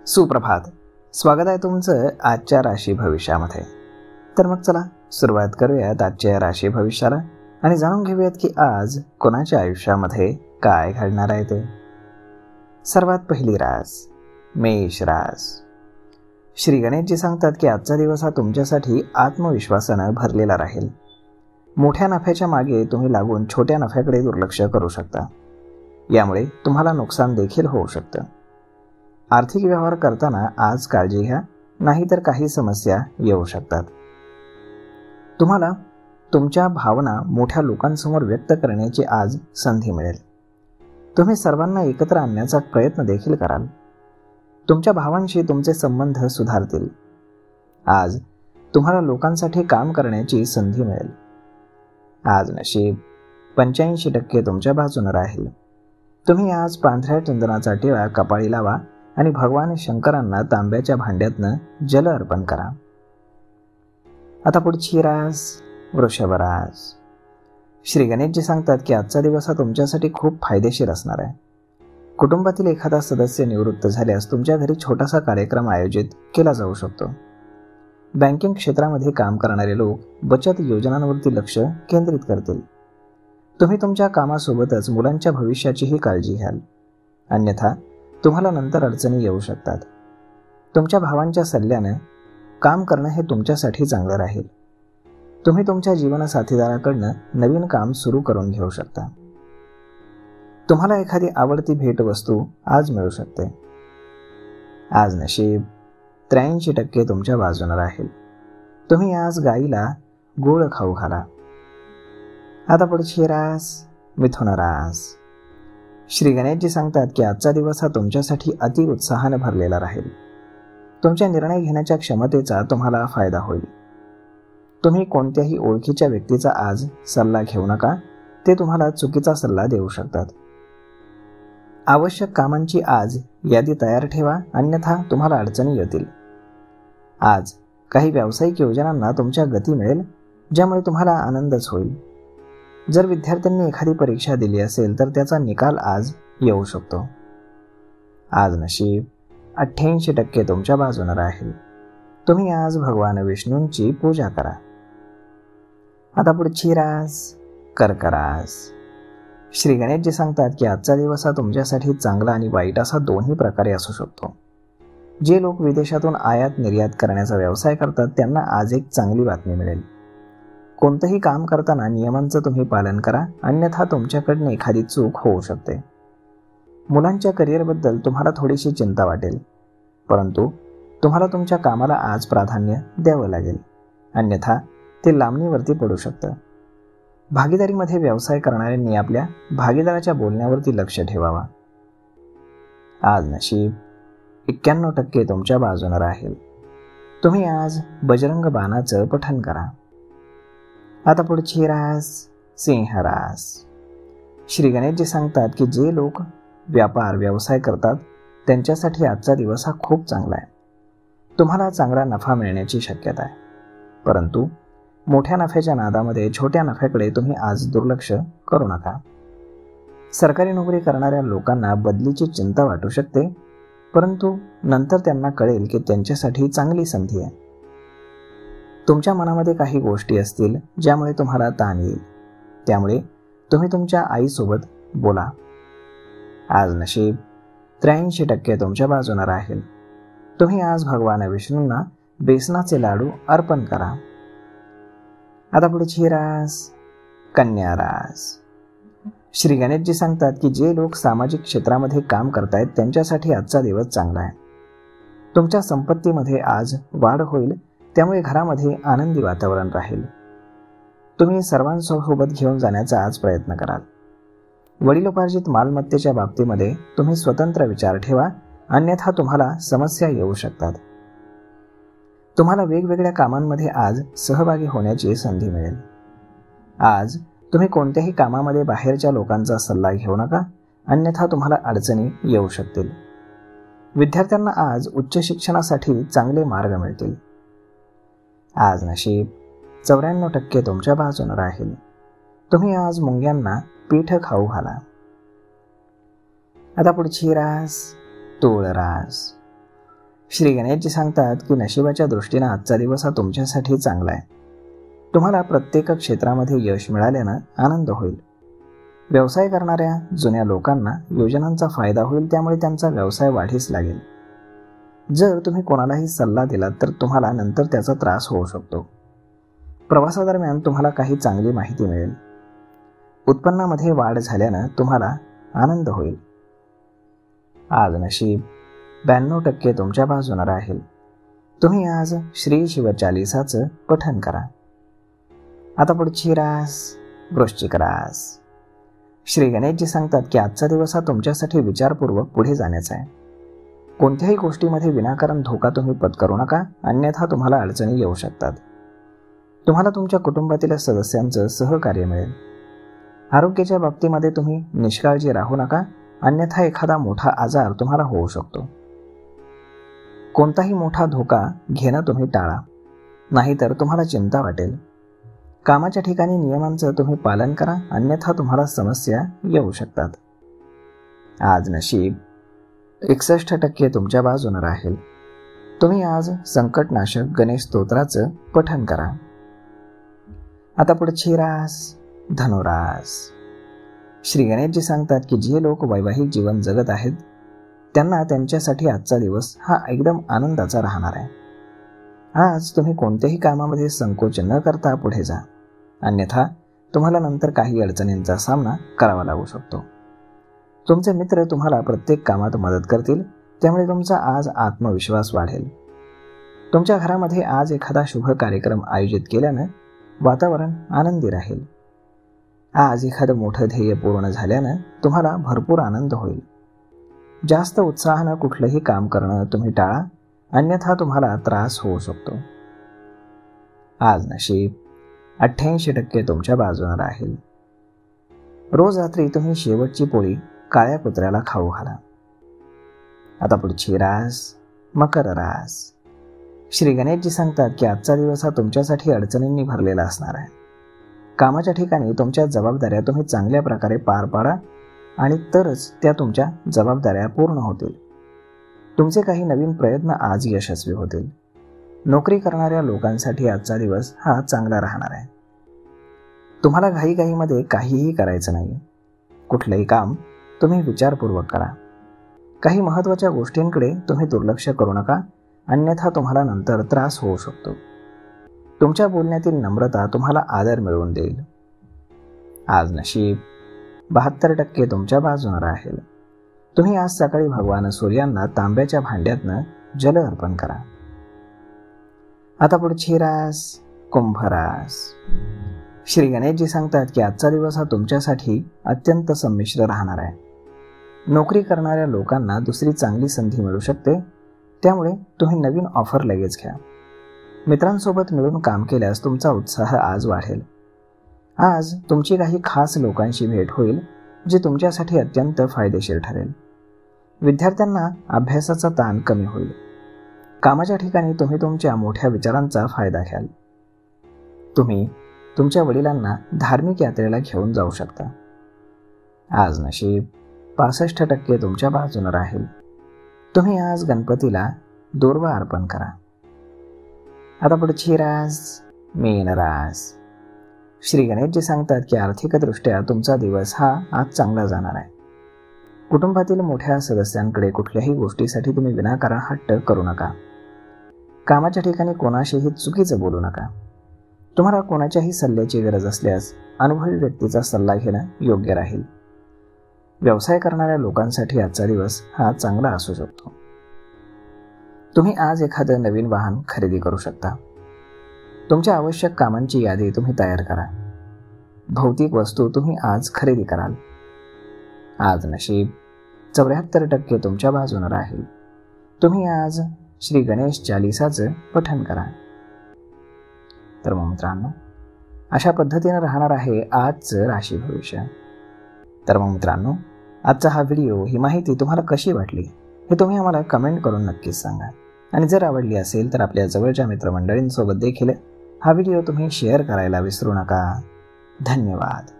सुप्रभात. स्वागत आहे तुमचं आजच्या राशी भविष्यामध्ये. तर मग चला सुरुवात करूयात आजच्या राशी भविष्याला आणि जाणून घेऊयात की आज कोणाच्या आयुष्यामध्ये काय घडणार आहे ते. सर्वात पहिली रास मेष रास. श्री गणेशजी सांगतात की आजचा दिवस हा तुमच्यासाठी आत्मविश्वासानं भरलेला राहील. मोठ्या नफ्याच्या मागे तुम्ही लागून छोट्या नफ्याकडे दुर्लक्ष करू शकता. यामुळे तुम्हाला नुकसान देखील होऊ शकतं. आर्थिक व्यवहार करताना आज काळजी घ्या, नाहीतर काही समस्या येऊ शकतात. तुम्हाला तुमच्या भावना मोठ्या लोकांसमोर व्यक्त करण्याची आज संधी मिळेल. तुम्ही सर्वांना एकत्र आणण्याचा प्रयत्न देखील कराल. तुमच्या भावांशी तुमचे संबंध सुधारतील. आज तुम्हाला लोकांसाठी काम करण्याची संधी मिळेल. आज नशीब 85% तुमच्या बाजूने राहील. तुम्ही आज पांढऱ्या चंदनाचा टिळा कपाळी लावा आणि भगवान शंकरांना तांब्याच्या भांड्यातनं जल अर्पण करा. आता पुढची रास वृषभ रास. श्री गणेशजी सांगतात की आजचा दिवस हा तुमच्यासाठी खूप फायदेशीर असणार आहे. कुटुंबातील एखादा सदस्य निवृत्त झाल्यास तुमच्या घरी छोटासा कार्यक्रम आयोजित केला जाऊ शकतो. बँकिंग क्षेत्रामध्ये काम करणारे लोक बचत योजनांवरती लक्ष केंद्रित करतील. तुम्ही तुमच्या कामासोबतच मुलांच्या भविष्याचीही काळजी घ्याल, अन्यथा तुम्हाला नंतर अडचणी येऊ शकतात. तुमच्या भावांच्या सल्ल्याने काम करणं हे तुमच्यासाठी चांगलं राहील. तुम्ही तुमच्या जीवनसाथीदाराकडनं नवीन काम सुरू करून घेऊ शकता. तुम्हाला एखादी आवडती भेटवस्तू आज मिळू शकते. आज नशीब 83% तुमच्या बाजूने राहील. तुम्ही आज गाईला गोड खाऊ घाला. आता पुढची रास मिथुन रास. श्री गणेशजी सांगतात की आजचा दिवस हा तुमच्यासाठी अति उत्साहाने भरलेला राहील. तुमच्या निर्णय घेण्याच्या क्षमतेचा तुम्हाला फायदा होईल. तुम्ही कोणत्याही ओळखीच्या व्यक्तीचा आज सल्ला घेऊ नका, ते तुम्हाला चुकीचा सल्ला देऊ शकतात. आवश्यक कामांची आज यादी तयार ठेवा, अन्यथा तुम्हाला अडचणी येतील. आज काही व्यावसायिक योजनांना तुमच्या गती मिळेल, ज्यामुळे तुम्हाला आनंदच होईल. जर विद्यार्थ्यांनी एखादी परीक्षा दिली असेल तर त्याचा निकाल आज येऊ शकतो. आज नशीब 88% तुमच्या बाजूने राहील. तुम्ही आज भगवान विष्णूंची पूजा करा. आता पुढची रास कर्क रास. श्री गणेशजी सांगतात की आजचा दिवस हा तुमच्यासाठी चांगला आणि वाईट असा दोन्ही प्रकारे असू शकतो. जे लोक विदेशातून आयात निर्यात करण्याचा व्यवसाय करतात त्यांना आज एक चांगली बातमी मिळेल. कोणतंही काम करताना नियमांचं तुम्ही पालन करा, अन्यथा तुमच्याकडनं एखादी चूक होऊ शकते. मुलांच्या करिअरबद्दल तुम्हाला थोडीशी चिंता वाटेल, परंतु तुम्हाला तुमच्या कामाला आज प्राधान्य द्यावं लागेल, अन्यथा ते लांबणीवरती पडू शकतं. भागीदारीमध्ये व्यवसाय करणाऱ्यांनी आपल्या भागीदाराच्या बोलण्यावरती लक्ष ठेवावा. आज नशीब 91% तुमच्या बाजूने राहील. तुम्ही आज बजरंग बाणाचं पठण करा. आता पुढची रास सिंह रास. श्री गणेशजी सांगतात की जे लोक व्यापार व्यवसाय करतात त्यांच्यासाठी आजचा दिवस हा खूप चांगला आहे. तुम्हाला चांगला नफा मिळण्याची शक्यता आहे, परंतु मोठ्या नफ्याच्या नादामध्ये छोट्या नफ्याकडे तुम्ही आज दुर्लक्ष करू नका. सरकारी नोकरी करणाऱ्या लोकांना बदलीची चिंता वाटू शकते, परंतु नंतर त्यांना कळेल की त्यांच्यासाठी चांगली संधी आहे. तुमच्या मनामध्ये काही गोष्टी असतील ज्यामुळे तुम्हाला ताण येईल, त्यामुळे तुम्ही तुमच्या आईसोबत बोला. आज नशीब 83% तुमच्या बाजूने राहील. तुम्ही आज भगवान विष्णूंना बेसनाचे लाडू अर्पण करा. आता पुढची रास कन्या रास. श्री गणेशजी सांगतात की जे लोक सामाजिक क्षेत्रामध्ये काम करतायत त्यांच्यासाठी आजचा दिवस चांगला आहे. तुमच्या संपत्तीमध्ये आज वाढ होईल, त्यामुळे घरामध्ये आनंदी वातावरण राहील. तुम्ही सर्वांसोबत घेऊन जाण्याचा आज प्रयत्न कराल. वडिलोपार्जित मालमत्तेच्या बाबतीमध्ये तुम्ही स्वतंत्र विचार ठेवा, अन्यथा तुम्हाला समस्या येऊ शकतात. तुम्हाला वेगवेगळ्या कामांमध्ये आज सहभागी होण्याची संधी मिळेल. आज तुम्ही कोणत्याही कामामध्ये बाहेरच्या लोकांचा सल्ला घेऊ नका, अन्यथा तुम्हाला अडचणी येऊ शकतील. विद्यार्थ्यांना आज उच्च शिक्षणासाठी चांगले मार्ग मिळतील. आज नशीब 94% तुमच्या बाजूने राहील. तुम्ही आज मुंग्यांना पीठ खाऊ घाला. आता पुढची रास तूळ रास. श्री गणेशजी सांगतात की नशिबाच्या दृष्टीने आजचा दिवस हा तुमच्यासाठी चांगला आहे. तुम्हाला प्रत्येक क्षेत्रामध्ये यश मिळाल्यानं आनंद होईल. व्यवसाय करणाऱ्या जुन्या लोकांना योजनांचा फायदा होईल, त्यामुळे त्यांचा व्यवसाय वाढीस लागेल. जर तुम्ही कोणालाही सल्ला दिलात तर तुम्हाला नंतर त्याचा त्रास होऊ शकतो. प्रवासादरम्यान तुम्हाला काही चांगली माहिती मिळेल. उत्पन्नामध्ये वाढ झाल्यानं तुम्हाला आनंद होईल. आज नशीब 92% तुमच्या बाजूने राहील. तुम्ही आज श्री शिवचालीसाचं पठण करा. आता पुढची रास वृश्चिक रास. श्री गणेशजी सांगतात की आजचा दिवस हा तुमच्यासाठी विचारपूर्वक पुढे जाण्याचा आहे. कोणत्याही गोष्टीमध्ये विनाकारण धोका तुम्ही पत्करू नका, अन्यथा तुम्हाला अडचणी येऊ शकतात. तुम्हाला तुमच्या कुटुंबातील सदस्यांचं सहकार्य मिळेल. आरोग्याच्या बाबतीमध्ये तुम्ही निष्काळजी राहू नका, अन्यथा एखादा मोठा आजार तुम्हाला होऊ शकतो. कोणताही मोठा धोका घेणं तुम्ही टाळा, नाहीतर तुम्हाला चिंता वाटेल. कामाच्या ठिकाणी नियमांचं तुम्ही पालन करा, अन्यथा तुम्हाला समस्या येऊ शकतात. आज नशीब 61% तुमच्या बाजूने राहील. तुम्ही आज संकटनाशक गणेश स्तोत्राचं पठण करा. आता पुढची रास धनुरास. श्री गणेशजी सांगतात की जे लोक वैवाहिक जीवन जगत आहेत त्यांना त्यांच्यासाठी आजचा दिवस हा एकदम आनंदाचा राहणार आहे. आज तुम्ही कोणत्याही कामामध्ये संकोच न करता पुढे जा, अन्यथा तुम्हाला नंतर काही अडचणींचा सामना करावा लागू शकतो. तुमचे मित्र तुम्हाला प्रत्येक कामात मदत करतील, त्यामुळे तुमचा आज आत्मविश्वास वाढेल. तुमच्या घरामध्ये आज एखादा शुभ कार्यक्रम आयोजित केल्यानं वातावरण आनंदी राहील. आज एखादं मोठं ध्येय पूर्ण झाल्यानं तुम्हाला भरपूर आनंद होईल. जास्त उत्साहानं कुठलंही काम करणं तुम्ही टाळा, अन्यथा तुम्हाला त्रास होऊ शकतो. आज नशीब 88% तुमच्या बाजूने राहील. रोज रात्री तुम्ही शेवटची पोळी काळ्या कुत्र्याला खाऊ घाला. आता पुढची रास मकर रास. श्री गणेशजी सांगतात की आजचा दिवस हा तुमच्यासाठी अडचणींनी भरलेला असणार आहे. कामाच्या ठिकाणी तुमच्या जबाबदाऱ्या तुम्ही चांगल्या प्रकारे पार पाडा आणि तरच त्या तुमच्या जबाबदाऱ्या पूर्ण होतील. तुमचे काही नवीन प्रयत्न आज यशस्वी होतील. नोकरी करणाऱ्या लोकांसाठी आजचा दिवस हा चांगला राहणार आहे. तुम्हाला घाईघाईमध्ये काहीही करायचं नाही. कुठलंही काम तुम्ही विचारपूर्वक करा. काही महत्त्वाच्या गोष्टींकडे तुम्ही दुर्लक्ष करू नका, अन्यथा तुम्हाला नंतर त्रास होऊ शकतो. तुमच्या बोलण्यातील नम्रता तुम्हाला आदर मिळवून देईल. आज नशीब 72% तुमच्या बाजूने राहील. तुम्ही आज सकाळी भगवान सूर्यांना तांब्याच्या भांड्यातनं जल अर्पण करा. आता पुढची रास कुंभ रास. श्री गणेशजी सांगतात की आजचा दिवस हा तुमच्यासाठी अत्यंत संमिश्र राहणार आहे. नोकरी करणाऱ्या लोकांना दुसरी चांगली संधी मिळू शकते, त्यामुळे तुम्ही नवीन ऑफर लगेच घ्या. मित्रांसोबत मिळून काम केल्यास तुमचा उत्साह आज वाढेल. आज तुमची काही खास लोकांशी भेट होईल, जे तुमच्यासाठी अत्यंत फायदेशीर ठरेल. विद्यार्थ्यांना अभ्यासाचा ताण कमी होईल. कामाच्या ठिकाणी तुम्ही तुमच्या मोठ्या विचारांचा फायदा घ्याल. तुम्ही तुमच्या वडिलांना धार्मिक यात्रेला घेऊन जाऊ शकता. आज नशीब 65% तुमच्या बाजूने राहील. तुम्ही आज गणपतीला दोर्वा अर्पण करा. आता पुढची रास मीन रास. श्री गणेशजी सांगतात की आर्थिकदृष्ट्या तुमचा दिवस हा आज चांगला जाणार आहे. कुटुंबातील मोठ्या सदस्यांकडे कुठल्याही गोष्टीसाठी तुम्ही विनाकारण हट्ट करू नका. कामाच्या ठिकाणी कोणाशीही चुकीचं बोलू नका. तुम्हाला कोणाच्याही सल्ल्याची गरज असल्यास अनुभवी व्यक्तीचा सल्ला घेणं योग्य राहील. व्यवसाय करणाऱ्या लोकांसाठी आजचा दिवस हा चांगला असू शकतो. तुम्ही आज एखादं नवीन वाहन खरेदी करू शकता. तुमच्या आवश्यक कामांची यादी तुम्ही तयार करा. भौतिक वस्तू तुम्ही आज खरेदी कराल. आज नशीब 74% तुमच्या बाजूने राहील. तुम्ही आज श्री गणेश चालीसाचं पठण करा. तर मग मित्रांनो, अशा पद्धतीने राहणार आहे आजचं राशी भविष्य. तर मग मित्रांनो, आजचा हा व्हिडिओ, ही माहिती तुम्हाला कशी वाटली हे तुम्ही आम्हाला कमेंट करून नक्कीच सांगा. आणि जर आवडली असेल तर आपल्या जवळच्या मित्रमंडळींसोबत देखील हा व्हिडिओ तुम्ही शेअर करायला विसरू नका. धन्यवाद.